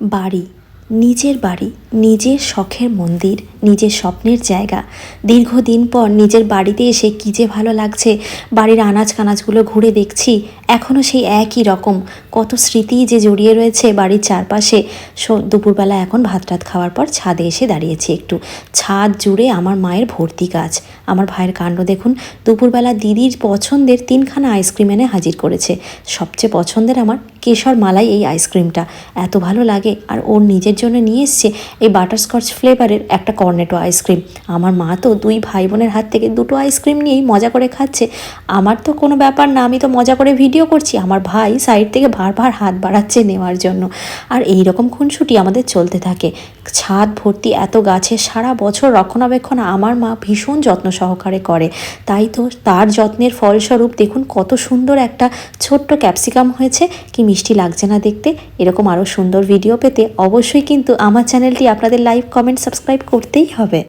বাড়ি, নিজের বাড়ি, নিজের শখের মন্দির, নিজের স্বপ্নের জায়গা। দীর্ঘদিন পর নিজের বাড়িতে এসে কী যে ভালো লাগছে। বাড়ির আনাজ কানাজগুলো ঘুরে দেখছি, এখনও সেই একই রকম। কত স্মৃতি যে জড়িয়ে রয়েছে বাড়ির চারপাশে। দুপুরবেলা এখন ভাত টাত খাওয়ার পর ছাদে এসে দাঁড়িয়েছি একটু। ছাদ জুড়ে আমার মায়ের ভর্তি গাছ। আমার ভাইয়ের কাণ্ড দেখুন, দুপুরবেলা দিদির পছন্দের 3খানা আইসক্রিম এনে হাজির করেছে। সবচেয়ে পছন্দের আমার কেশর মালাই এই আইসক্রিমটা এত ভালো লাগে। আর ওর নিজের জন্য নিয়ে এসছে এই বাটারস্কচ ফ্লেভারের একটা কর্নেটো আইসক্রিম। আমার মা তো 2 ভাই বোনের হাত থেকে 2টো আইসক্রিম নিয়েই মজা করে খাচ্ছে। আমার তো কোনো ব্যাপার না, আমি তো মজা করে ভিডিও করছি। আমার ভাই সাইড থেকে বারবার হাত বাড়াচ্ছে নেওয়ার জন্য। আর এই রকম খুনসুটি আমাদের চলতে থাকে। ছাদ ভর্তি এত গাছের সারা বছর রক্ষণাবেক্ষণ আমার মা ভীষণ যত্ন সহকারে করে। তাই তো তার যত্নের ফলস্বরূপ দেখুন কত সুন্দর একটা ছোট্ট ক্যাপসিকাম হয়েছে। কি মিষ্টি লাগছে না দেখতে। এরকম আরও সুন্দর ভিডিও পেতে অবশ্যই কিন্তু আমার চ্যানেলটি আপনাদের লাইক, কমেন্ট, সাবস্ক্রাইব করতেই হবে।